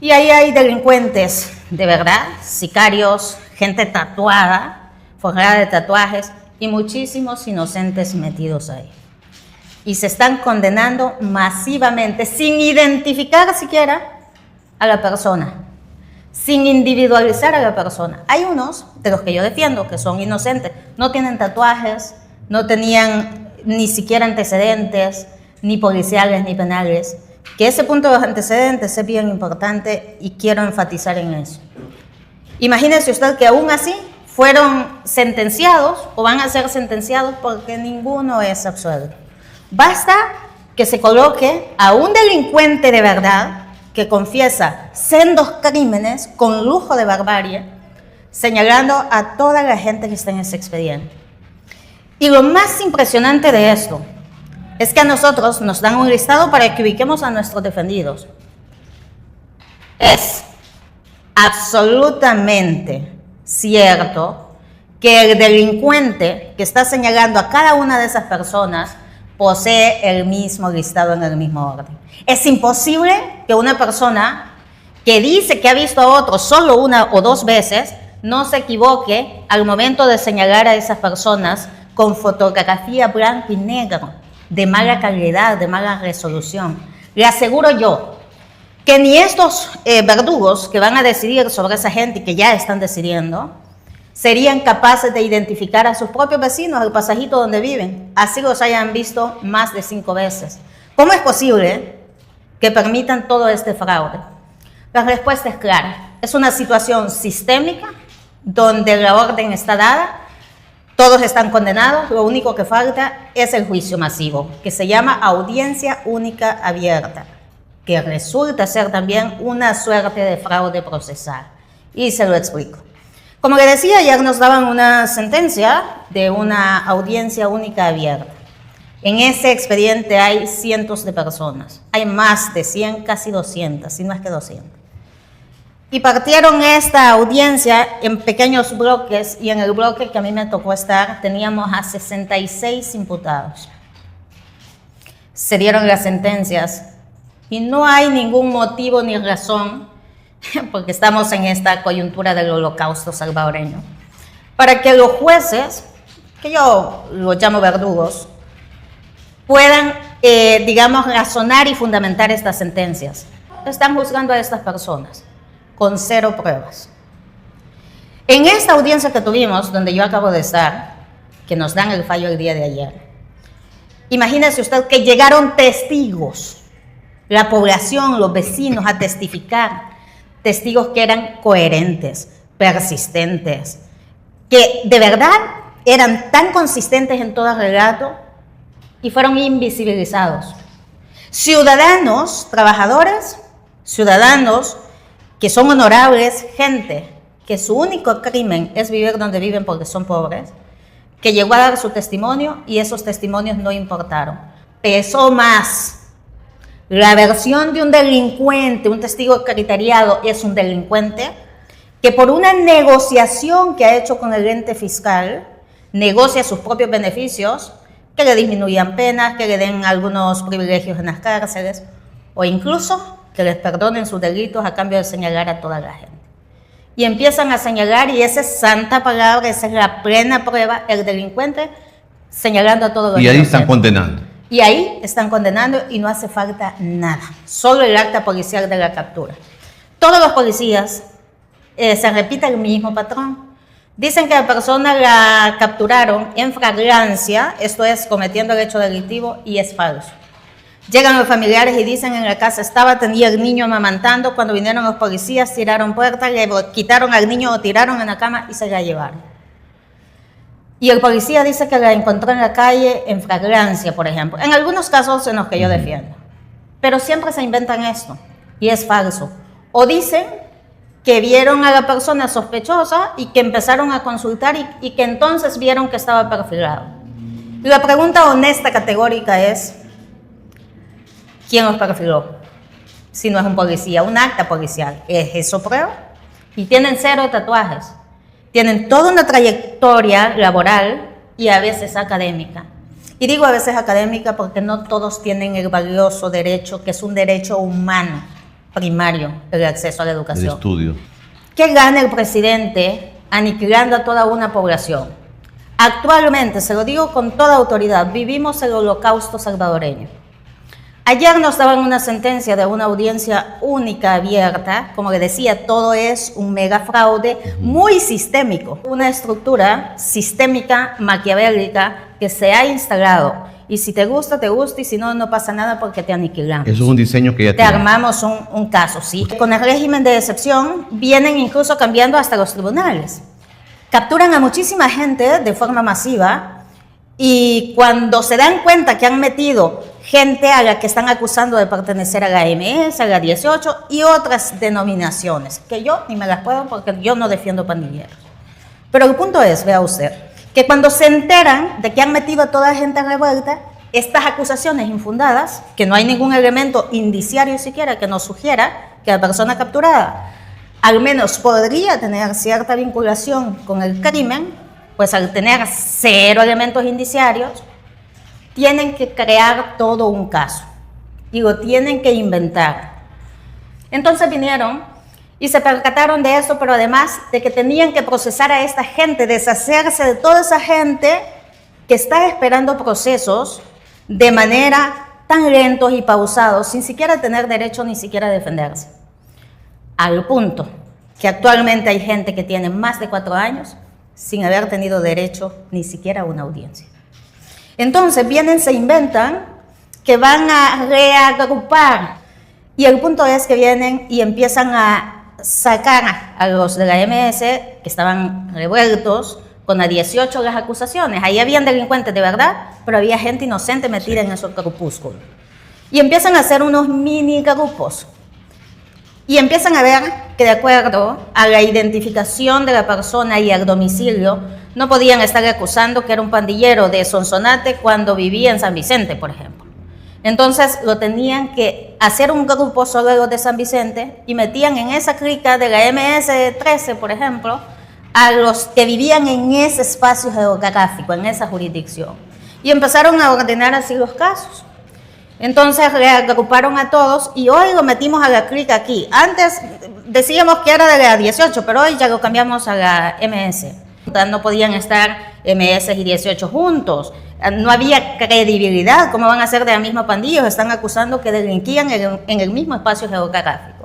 Y ahí hay delincuentes, de verdad, sicarios, gente tatuada, forrada de tatuajes y muchísimos inocentes metidos ahí. Y se están condenando masivamente, sin identificar siquiera a la persona, sin individualizar a la persona. Hay unos de los que yo defiendo que son inocentes, no tienen tatuajes, no tenían ni siquiera antecedentes, ni policiales ni penales, que ese punto de los antecedentes es bien importante y quiero enfatizar en eso. Imagínese usted que aún así fueron sentenciados o van a ser sentenciados porque ninguno es absuelto. Basta que se coloque a un delincuente de verdad que confiesa sendos crímenes con lujo de barbarie, señalando a toda la gente que está en ese expediente. Y lo más impresionante de esto es que a nosotros nos dan un listado para que ubiquemos a nuestros defendidos. Es absolutamente cierto que el delincuente que está señalando a cada una de esas personas posee el mismo listado en el mismo orden. Es imposible que una persona que dice que ha visto a otro solo una o dos veces no se equivoque al momento de señalar a esas personas con fotografía blanco y negro, de mala calidad, de mala resolución. Le aseguro yo que ni estos verdugos que van a decidir sobre esa gente y que ya están decidiendo, serían capaces de identificar a sus propios vecinos, al pasajito donde viven, así los hayan visto más de 5 veces. ¿Cómo es posible que permitan todo este fraude? La respuesta es clara. Es una situación sistémica donde la orden está dada, todos están condenados, lo único que falta es el juicio masivo, que se llama audiencia única abierta, que resulta ser también una suerte de fraude procesal. Y se lo explico. Como le decía, ayer nos daban una sentencia de una audiencia única abierta. En ese expediente hay cientos de personas, hay más de 100, casi 200, si no es que 200. Y partieron esta audiencia en pequeños bloques y en el bloque que a mí me tocó estar teníamos a 66 imputados. Se dieron las sentencias y no hay ningún motivo ni razón, porque estamos en esta coyuntura del holocausto salvadoreño, para que los jueces, que yo los llamo verdugos, puedan, digamos, razonar y fundamentar estas sentencias. Están juzgando a estas personas con 0 pruebas. En esta audiencia que tuvimos, donde yo acabo de estar, que nos dan el fallo el día de ayer, imagínese usted que llegaron testigos, la población, los vecinos, a testificar, testigos que eran coherentes, persistentes, que de verdad eran tan consistentes en todo relato y fueron invisibilizados. Ciudadanos, trabajadores, ciudadanos que son honorables, gente que su único crimen es vivir donde viven porque son pobres, que llegó a dar su testimonio y esos testimonios no importaron. Pesó más la versión de un delincuente, un testigo criteriado es un delincuente, que por una negociación que ha hecho con el ente fiscal, negocia sus propios beneficios, que le disminuyan penas, que le den algunos privilegios en las cárceles, o incluso que les perdonen sus delitos a cambio de señalar a toda la gente. Y empiezan a señalar, y esa es santa palabra, esa es la plena prueba, el delincuente señalando a todos los. Y ahí están condenando. Y ahí están condenando y no hace falta nada, solo el acta policial de la captura. Todos los policías se repite el mismo patrón. Dicen que la persona la capturaron en flagrancia, esto es cometiendo el hecho delictivo, y es falso. Llegan los familiares y dicen en la casa tenía el niño amamantando, cuando vinieron los policías tiraron puertas, le quitaron al niño o tiraron en la cama y se la llevaron. Y el policía dice que la encontró en la calle en flagrancia, por ejemplo. En algunos casos en los que yo defiendo. Pero siempre se inventan esto y es falso. O dicen que vieron a la persona sospechosa y que empezaron a consultar y que entonces vieron que estaba perfilado. Y la pregunta honesta, categórica es, ¿quién los perfiló? Si no es un policía, un acta policial. ¿Es eso prueba? Y tienen 0 tatuajes. Tienen toda una trayectoria laboral y a veces académica. Y digo a veces académica porque no todos tienen el valioso derecho, que es un derecho humano, primario, el acceso a la El educación. estudio. ¿Qué gana el presidente aniquilando a toda una población? Actualmente, se lo digo con toda autoridad, vivimos el holocausto salvadoreño. Ayer nos daban una sentencia de una audiencia única abierta, como le decía, todo es un mega fraude muy sistémico, una estructura sistémica maquiavélica que se ha instalado. Y si te gusta, y si no, no pasa nada porque te aniquilamos. Eso es un diseño que ya te armamos un caso, ¿sí? Con el régimen de excepción vienen incluso cambiando hasta los tribunales. Capturan a muchísima gente de forma masiva y cuando se dan cuenta que han metido gente a la que están acusando de pertenecer a la MS, a la 18 y otras denominaciones, que yo ni me las puedo porque yo no defiendo pandilleros. Pero el punto es, vea usted, que cuando se enteran de que han metido a toda gente revuelta, estas acusaciones infundadas, que no hay ningún elemento indiciario siquiera que nos sugiera que la persona capturada al menos podría tener cierta vinculación con el crimen, pues al tener 0 elementos indiciarios, tienen que crear todo un caso y lo tienen que inventar. Entonces vinieron y se percataron de eso, pero además de que tenían que procesar a esta gente, deshacerse de toda esa gente que está esperando procesos de manera tan lentos y pausados, sin siquiera tener derecho ni siquiera a defenderse. Al punto que actualmente hay gente que tiene más de 4 años sin haber tenido derecho ni siquiera a una audiencia. Entonces vienen, se inventan que van a reagrupar y el punto es que vienen y empiezan a sacar a los de la MS que estaban revueltos con la 18 las acusaciones. Ahí habían delincuentes de verdad, pero había gente inocente metida en esos grupúsculos. Y empiezan a hacer unos mini grupos. Y empiezan a ver que de acuerdo a la identificación de la persona y al domicilio, no podían estar acusando que era un pandillero de Sonsonate cuando vivía en San Vicente, por ejemplo. Entonces lo tenían que hacer un grupo solo de los de San Vicente y metían en esa clica de la MS-13, por ejemplo, a los que vivían en ese espacio geográfico, en esa jurisdicción. Y empezaron a ordenar así los casos. Entonces reagruparon a todos y hoy lo metimos a la clica aquí. Antes decíamos que era de la 18, pero hoy ya lo cambiamos a la MS. No podían estar MS y 18 juntos. No había credibilidad. ¿Cómo van a ser de la misma pandilla? Están acusando que delinquían en el mismo espacio geográfico.